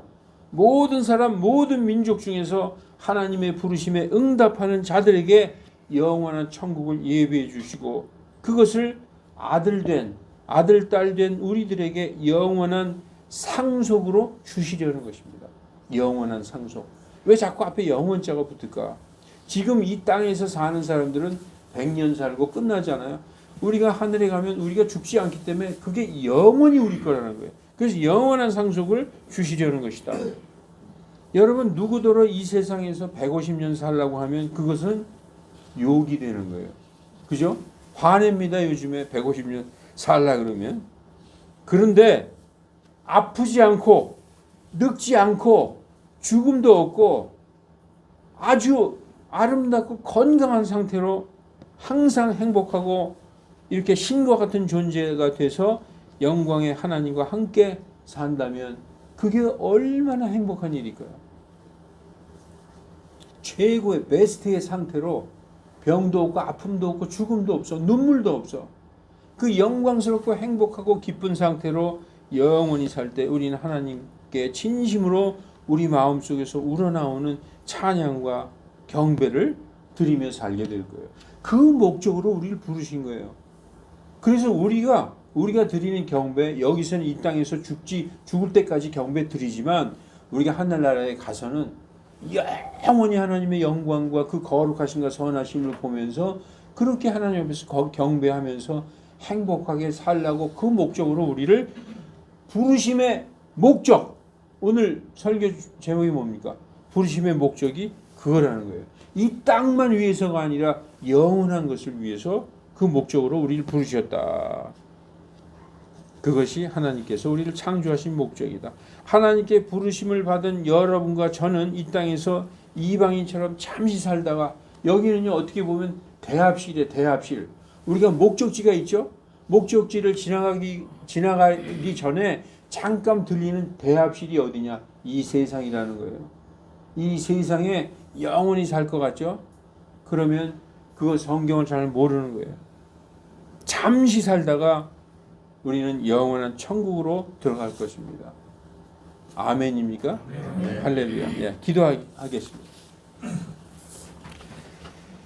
모든 사람, 모든 민족 중에서 하나님의 부르심에 응답하는 자들에게 영원한 천국을 예비해 주시고 그것을 아들, 딸 된 우리들에게 영원한 상속으로 주시려는 것입니다. 영원한 상속. 왜 자꾸 앞에 영원자가 붙을까? 지금 이 땅에서 사는 사람들은 100년 살고 끝나잖아요. 우리가 하늘에 가면 우리가 죽지 않기 때문에 그게 영원히 우리 거라는 거예요. 그래서 영원한 상속을 주시려는 것이다. 여러분 누구더러 이 세상에서 150년 살라고 하면 그것은 욕이 되는 거예요. 그죠? 화냅니다. 요즘에 150년 살라 그러면. 그런데 아프지 않고 늙지 않고 죽음도 없고 아주 아름답고 건강한 상태로 항상 행복하고 이렇게 신과 같은 존재가 돼서 영광의 하나님과 함께 산다면 그게 얼마나 행복한 일일까요? 최고의 베스트의 상태로 병도 없고 아픔도 없고 죽음도 없어 눈물도 없어 그 영광스럽고 행복하고 기쁜 상태로 영원히 살 때 우리는 하나님께 진심으로 우리 마음속에서 우러나오는 찬양과 경배를 드리며 살게 될 거예요. 그 목적으로 우리를 부르신 거예요. 그래서 우리가 드리는 경배, 여기서는 이 땅에서 죽을 때까지 경배 드리지만 우리가 하늘나라에 가서는 영원히 하나님의 영광과 그 거룩하심과 선하심을 보면서 그렇게 하나님 앞에서 경배하면서 행복하게 살라고 그 목적으로 우리를 부르심의 목적, 오늘 설교 제목이 뭡니까? 부르심의 목적이 그거라는 거예요. 이 땅만 위해서가 아니라 영원한 것을 위해서 그 목적으로 우리를 부르셨다. 그것이 하나님께서 우리를 창조하신 목적이다. 하나님께 부르심을 받은 여러분과 저는 이 땅에서 이방인처럼 잠시 살다가, 여기는요 어떻게 보면 대합실이에요. 대합실. 우리가 목적지가 있죠. 목적지를 지나가기 전에 잠깐 들리는 대합실이 어디냐? 이 세상이라는 거예요. 이 세상에 영원히 살 것 같죠? 그러면 그거 성경을 잘 모르는 거예요. 잠시 살다가 우리는 영원한 천국으로 들어갈 것입니다. 아멘입니까? 네. 할렐루야. 예, 기도하겠습니다.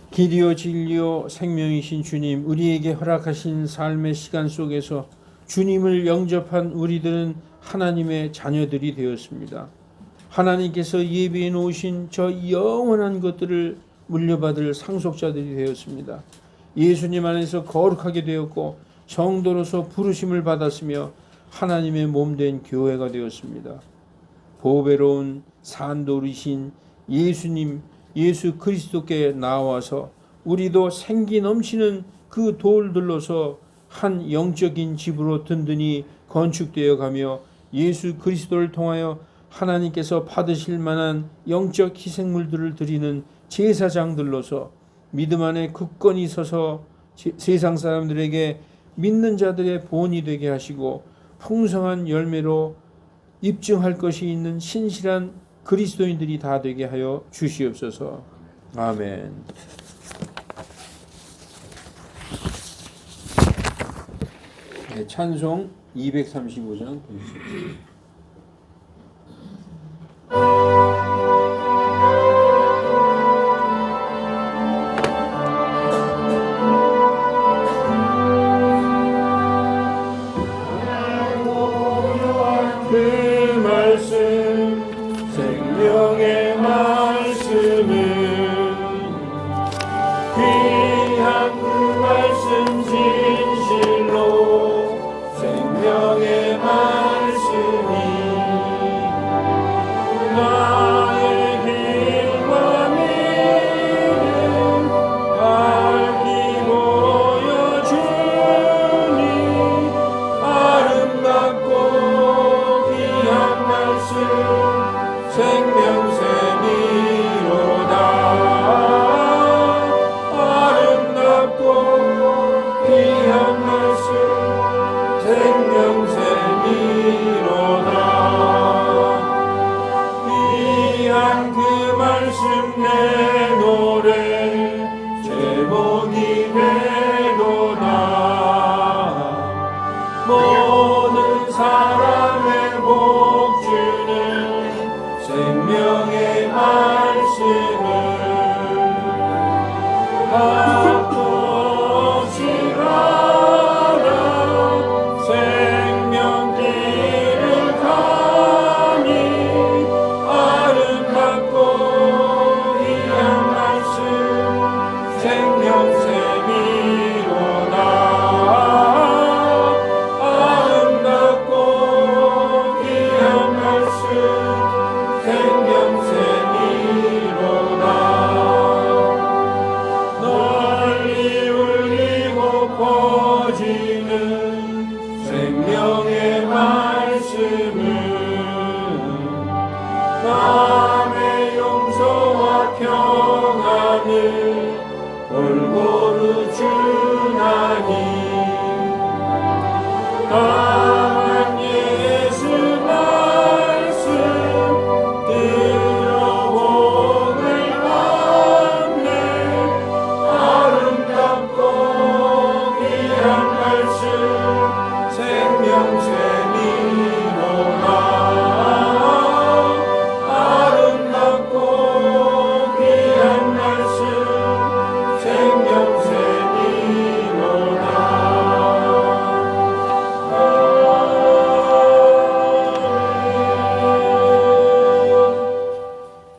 길이요 진리요 생명이신 주님, 우리에게 허락하신 삶의 시간 속에서 주님을 영접한 우리들은 하나님의 자녀들이 되었습니다. 하나님께서 예비해 놓으신 저 영원한 것들을 물려받을 상속자들이 되었습니다. 예수님 안에서 거룩하게 되었고 성도로서 부르심을 받았으며 하나님의 몸된 교회가 되었습니다. 보배로운 산돌이신 예수님, 예수 그리스도께 나와서 우리도 생기 넘치는 그 돌들로서 한 영적인 집으로 든든히 건축되어 가며 예수 그리스도를 통하여 하나님께서 받으실 만한 영적 희생물들을 드리는 제사장들로서 믿음 안에 굳건히 서서 세상 사람들에게 믿는 자들의 본이 되게 하시고 풍성한 열매로 입증할 것이 있는 신실한 그리스도인들이 다 되게 하여 주시옵소서. 아멘. 네, 찬송 235장 보시죠.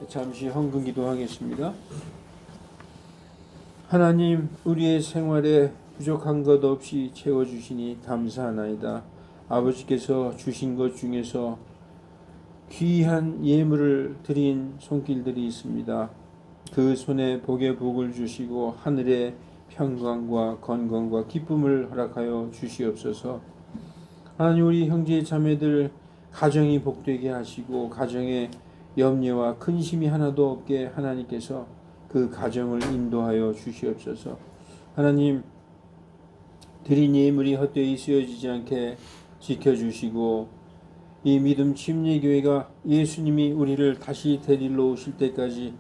잠시 헌금 기도하겠습니다. 하나님, 우리의 생활에 부족한 것 없이 채워주시니 감사하나이다. 아버지께서 주신 것 중에서 귀한 예물을 드린 손길들이 있습니다. 그 손에 복의 복을 주시고 하늘의 평강과 건강과 기쁨을 허락하여 주시옵소서. 하나님 우리 형제 자매들 가정이 복되게 하시고 가정에 염려와 근심이 하나도 없게 하나님께서 그 가정을 인도하여 주시옵소서. 하나님 드린 예물이 헛되이 쓰여지지 않게 지켜주시고 이 믿음 침례교회가 예수님이 우리를 다시 데리러 오실 때까지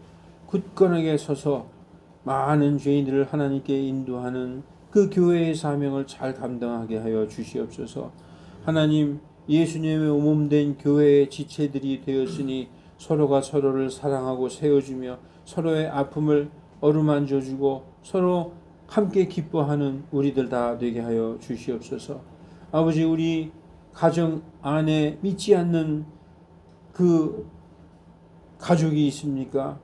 굳건하게 서서 많은 죄인들을 하나님께 인도하는 그 교회의 사명을 잘 감당하게 하여 주시옵소서. 하나님 예수님의 몸된 교회의 지체들이 되었으니 서로가 서로를 사랑하고 세워주며 서로의 아픔을 어루만져주고 서로 함께 기뻐하는 우리들 다 되게 하여 주시옵소서. 아버지 우리 가정 안에 믿지 않는 그 가족이 있습니까?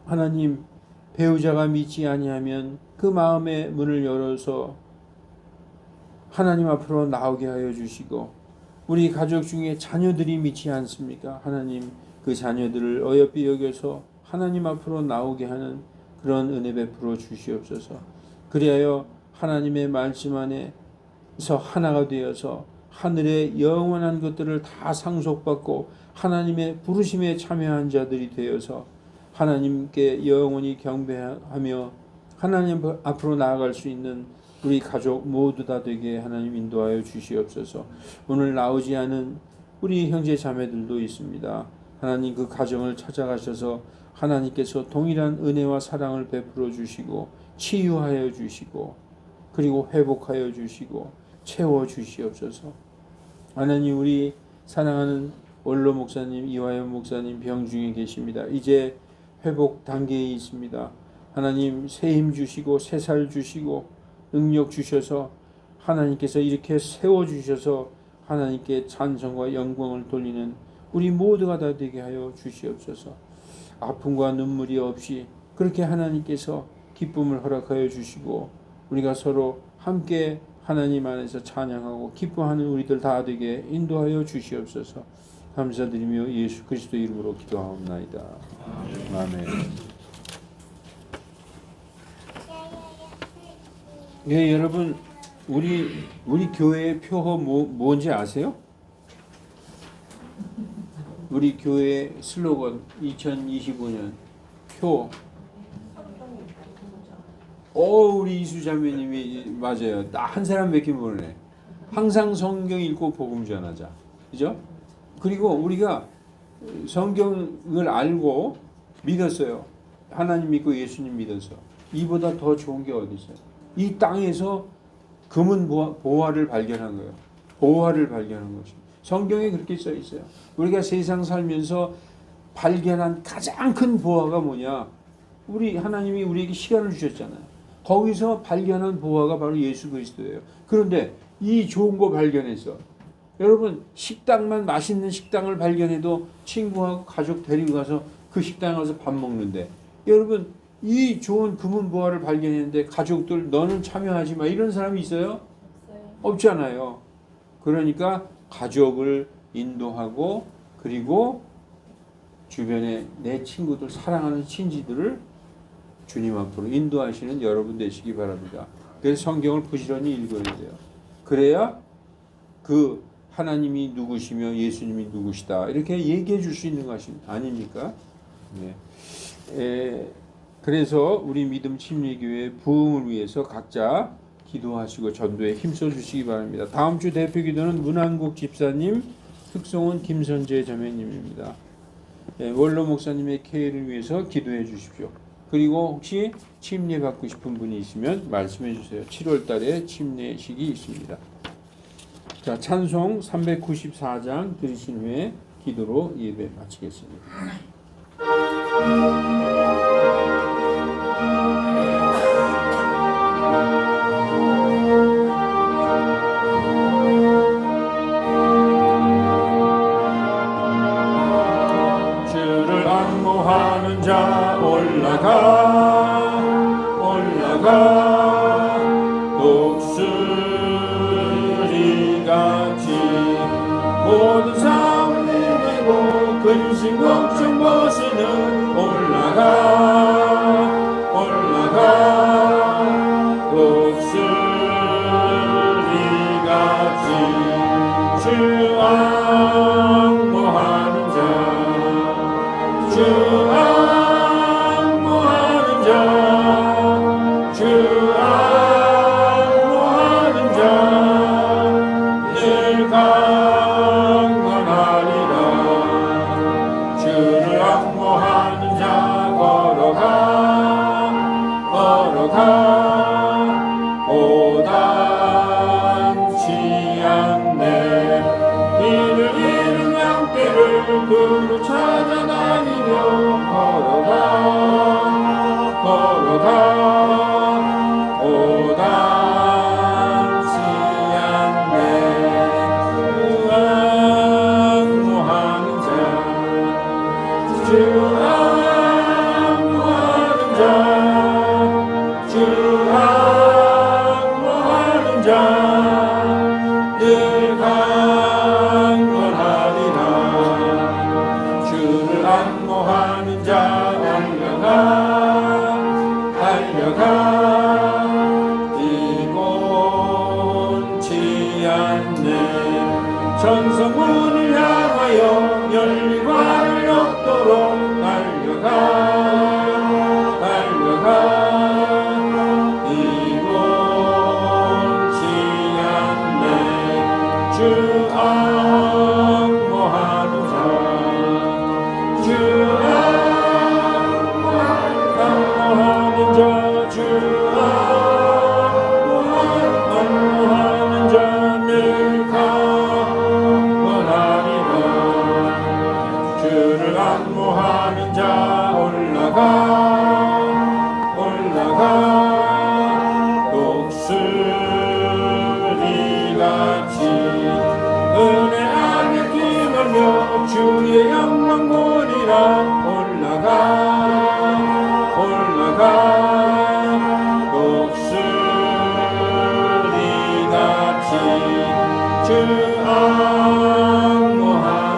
하나님 배우자가 믿지 아니하면 그 마음의 문을 열어서 하나님 앞으로 나오게 하여 주시고 우리 가족 중에 자녀들이 믿지 않습니까? 하나님 그 자녀들을 어여삐 여겨서 하나님 앞으로 나오게 하는 그런 은혜 베풀어 주시옵소서. 그리하여 하나님의 말씀 안에서 하나가 되어서 하늘의 영원한 것들을 다 상속받고 하나님의 부르심에 참여한 자들이 되어서 하나님께 영원히 경배하며 하나님 앞으로 나아갈 수 있는 우리 가족 모두 다 되게 하나님 인도하여 주시옵소서. 오늘 나오지 않은 우리 형제 자매들도 있습니다. 하나님 그 가정을 찾아가셔서 하나님께서 동일한 은혜와 사랑을 베풀어 주시고 치유하여 주시고 그리고 회복하여 주시고 채워 주시옵소서. 하나님 우리 사랑하는 원로 목사님 이화연 목사님 병 중에 계십니다. 이제 회복 단계에 있습니다. 하나님 새 힘 주시고 새 살 주시고 능력 주셔서 하나님께서 이렇게 세워주셔서 하나님께 찬송과 영광을 돌리는 우리 모두가 다 되게 하여 주시옵소서. 아픔과 눈물이 없이 그렇게 하나님께서 기쁨을 허락하여 주시고 우리가 서로 함께 하나님 안에서 찬양하고 기뻐하는 우리들 다 되게 인도하여 주시옵소서. 감사드리며 예수 그리스도 이름으로 기도하옵나이다. 아멘. 예, 여러분 우리 교회의 표어 뭔지 아세요? 우리 교회 슬로건 2025년 표. 우리 이수자매님이 맞아요. 딱 한 사람밖에 모르네. 항상 성경 읽고 복음 전하자. 그죠? 그리고 우리가 성경을 알고 믿었어요. 하나님 믿고 예수님 믿어서. 이보다 더 좋은 게 어디 있어요? 이 땅에서 금은 보화를 발견한 거예요. 보화를 발견한 것이. 성경에 그렇게 써 있어요. 우리가 세상 살면서 발견한 가장 큰 보화가 뭐냐? 우리 하나님이 우리에게 시간을 주셨잖아요. 거기서 발견한 보화가 바로 예수 그리스도예요. 그런데 이 좋은 거 발견해서 여러분 식당만 맛있는 식당을 발견해도 친구하고 가족 데리고 가서 그 식당에 가서 밥 먹는데 여러분 이 좋은 금은 보화를 발견했는데 가족들 너는 참여하지 마 이런 사람이 있어요? 없잖아요. 그러니까 가족을 인도하고 그리고 주변에 내 친구들 사랑하는 친지들을 주님 앞으로 인도하시는 여러분 되시기 바랍니다. 그래서 성경을 부지런히 읽어야 돼요. 그래야 그 하나님이 누구시며 예수님이 누구시다 이렇게 얘기해 줄 수 있는 것이 아닙니까? 네. 그래서 우리 믿음 침례교회 부흥을 위해서 각자 기도하시고 전도에 힘써 주시기 바랍니다. 다음 주 대표 기도는 문한국 집사님, 흑송은 김선재 자매님입니다. 원로 목사님의 케어를 위해서 기도해 주십시오. 그리고 혹시 침례 받고 싶은 분이 있으면 말씀해 주세요. 7월 달에 침례식이 있습니다. 자, 찬송 394장 들으신 후에 기도로 예배 마치겠습니다. 주를 안모하는 자 올라가 독수리같이 모든 삶을 내고 근심 걱정 벗으는 올라가 독수리같이 걸어가 오단치 않네. 이를 잃은 양떼를 두루 찾아다니며 걸어가 오단치 않네. 주 안무하는 자 주 안무하는 자 늘 강건하리라. 주를 안무하는 자 달려가 이곤치 않네. 전성문을 향하여 열리관을 얻도록 달려가 이곤치 않네. 주 안무하는 자 주 안무하는 자 주 안무하는 자 늘 강건하리라. 주를 안무하는 자 올라가 독수리같이 은혜 안에 뛰놀며 주의 영광 보리라. 올라가 독수리같이 주 안무하는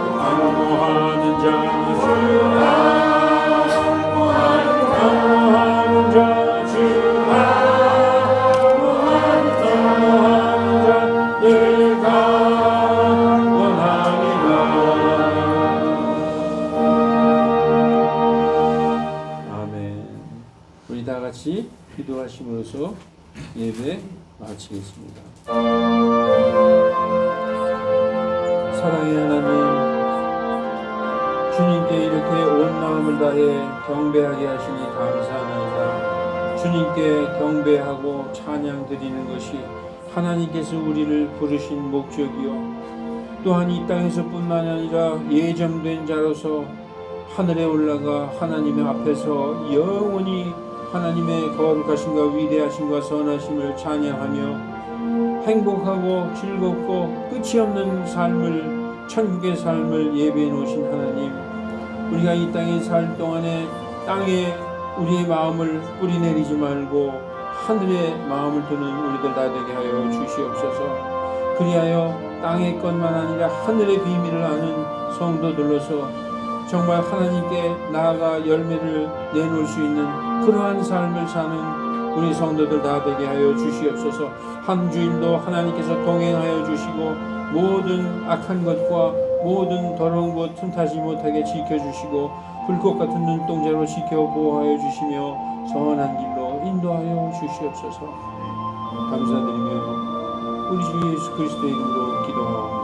자 주 안무하는 자 주 안무하는 자 늘 강건하리라. 아멘. 우리 다 같이 기도하심으로써 예배 마치겠습니다. 사랑의 하나님, 주님께 이렇게 온 마음을 다해 경배하게 하시니 감사합니다. 주님께 경배하고 찬양 드리는 것이 하나님께서 우리를 부르신 목적이요, 또한 이 땅에서뿐만 아니라 예정된 자로서 하늘에 올라가 하나님의 앞에서 영원히 하나님의 거룩하심과 위대하심과 선하심을 찬양하며 행복하고 즐겁고 끝이 없는 삶을, 천국의 삶을 예배해 놓으신 하나님, 우리가 이 땅에 살 동안에 땅에 우리의 마음을 뿌리내리지 말고 하늘에 마음을 두는 우리들 다 되게 하여 주시옵소서. 그리하여 땅의 것만 아니라 하늘의 비밀을 아는 성도들로서 정말 하나님께 나아가 열매를 내놓을 수 있는 그러한 삶을 사는 우리 성도들 다 되게 하여 주시옵소서. 한 주일도 하나님께서 동행하여 주시고 모든 악한 것과 모든 더러운 것 틈타지 못하게 지켜주시고 불꽃 같은 눈동자로 지켜 보호하여 주시며 선한 길로 인도하여 주시옵소서. 감사드리며 우리 주 예수 그리스도의 이름으로 기도하옵나이다.